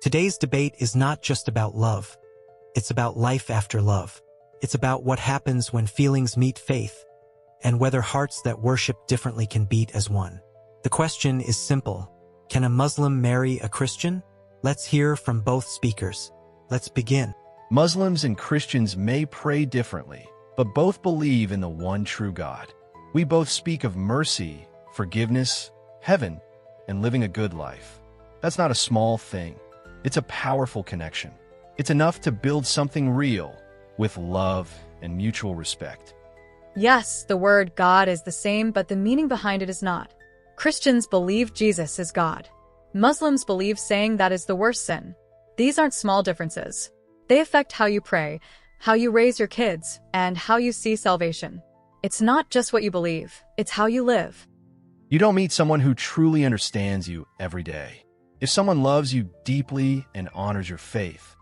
Today's debate is not just about love. It's about life after love. It's about what happens when feelings meet faith, and whether hearts that worship differently can beat as one. The question is simple. Can a Muslim marry a Christian? Let's hear from both speakers. Let's begin. Muslims and Christians may pray differently, but both believe in the one true God. We both speak of mercy, forgiveness, heaven, and living a good life. That's not a small thing. It's a powerful connection. It's enough to build something real with love and mutual respect. Yes, the word God is the same, but the meaning behind it is not. Christians believe Jesus is God. Muslims believe saying that is the worst sin. These aren't small differences. They affect how you pray, how you raise your kids, and how you see salvation. It's not just what you believe, it's how you live. You don't meet someone who truly understands you every day. If someone loves you deeply and honors your faith,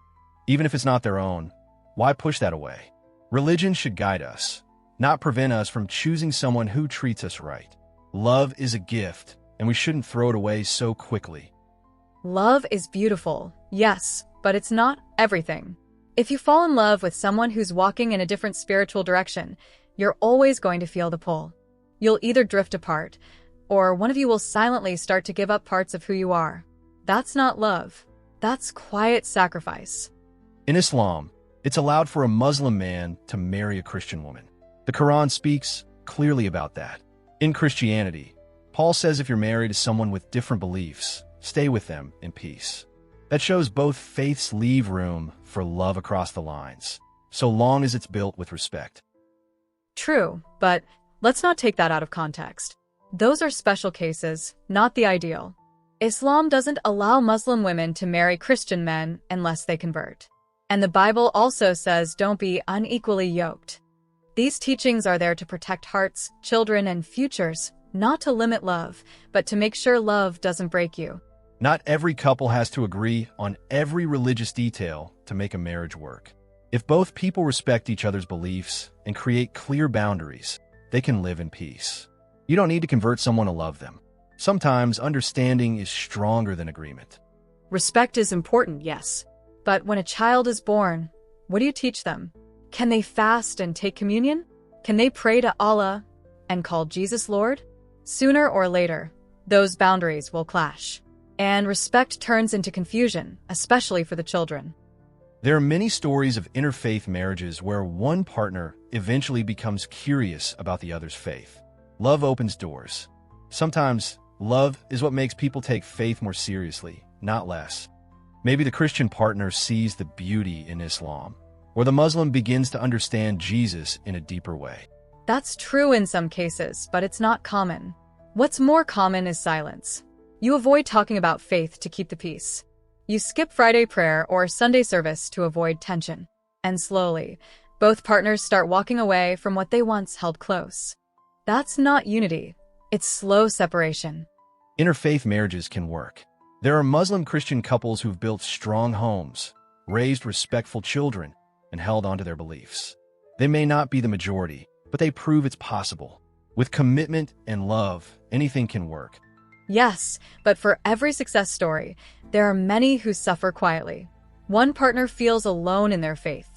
even if it's not their own, why push that away? Religion should guide us, not prevent us from choosing someone who treats us right. Love is a gift, and we shouldn't throw it away so quickly. Love is beautiful, yes, but it's not everything. If you fall in love with someone who's walking in a different spiritual direction, you're always going to feel the pull. You'll either drift apart, or one of you will silently start to give up parts of who you are. That's not love. That's quiet sacrifice. In Islam, it's allowed for a Muslim man to marry a Christian woman. The Quran speaks clearly about that. In Christianity, Paul says if you're married to someone with different beliefs, stay with them in peace. That shows both faiths leave room for love across the lines, so long as it's built with respect. True, but let's not take that out of context. Those are special cases, not the ideal. Islam doesn't allow Muslim women to marry Christian men unless they convert. And the Bible also says don't be unequally yoked. These teachings are there to protect hearts, children, and futures, not to limit love, but to make sure love doesn't break you. Not every couple has to agree on every religious detail to make a marriage work. If both people respect each other's beliefs and create clear boundaries, they can live in peace. You don't need to convert someone to love them. Sometimes understanding is stronger than agreement. Respect is important, yes. But when a child is born, what do you teach them? Can they fast and take communion? Can they pray to Allah and call Jesus Lord? Sooner or later, those boundaries will clash. And respect turns into confusion, especially for the children. There are many stories of interfaith marriages where one partner eventually becomes curious about the other's faith. Love opens doors. Sometimes, love is what makes people take faith more seriously, not less. Maybe the Christian partner sees the beauty in Islam, or the Muslim begins to understand Jesus in a deeper way. That's true in some cases, but it's not common. What's more common is silence. You avoid talking about faith to keep the peace. You skip Friday prayer or Sunday service to avoid tension. And slowly, both partners start walking away from what they once held close. That's not unity. It's slow separation. Interfaith marriages can work. There are Muslim Christian couples who've built strong homes, raised respectful children, and held onto their beliefs. They may not be the majority, but they prove it's possible. With commitment and love, anything can work. Yes, but for every success story, there are many who suffer quietly. One partner feels alone in their faith.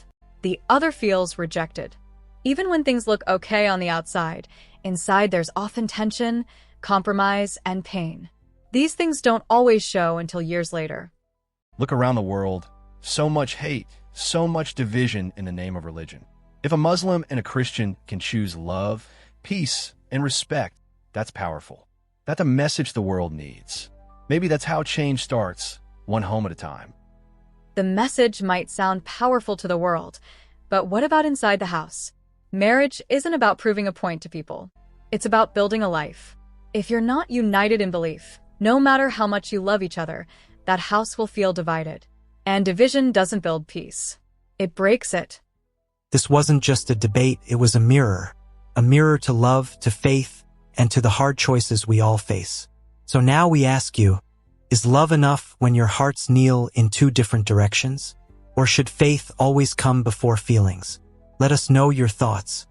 The other feels rejected. Even when things look okay on the outside, inside there's often tension, compromise, and pain. These things don't always show until years later. Look around the world. So much hate, so much division in the name of religion. If a Muslim and a Christian can choose love, peace, and respect, that's powerful. That's a message the world needs. Maybe that's how change starts, one home at a time. The message might sound powerful to the world, but what about inside the house? Marriage isn't about proving a point to people. It's about building a life. If you're not united in belief, no matter how much you love each other, that house will feel divided. And division doesn't build peace. It breaks it. This wasn't just a debate, it was a mirror to love, to faith, and to the hard choices we all face. So now we ask you, is love enough when your hearts kneel in two different directions? Or should faith always come before feelings? Let us know your thoughts.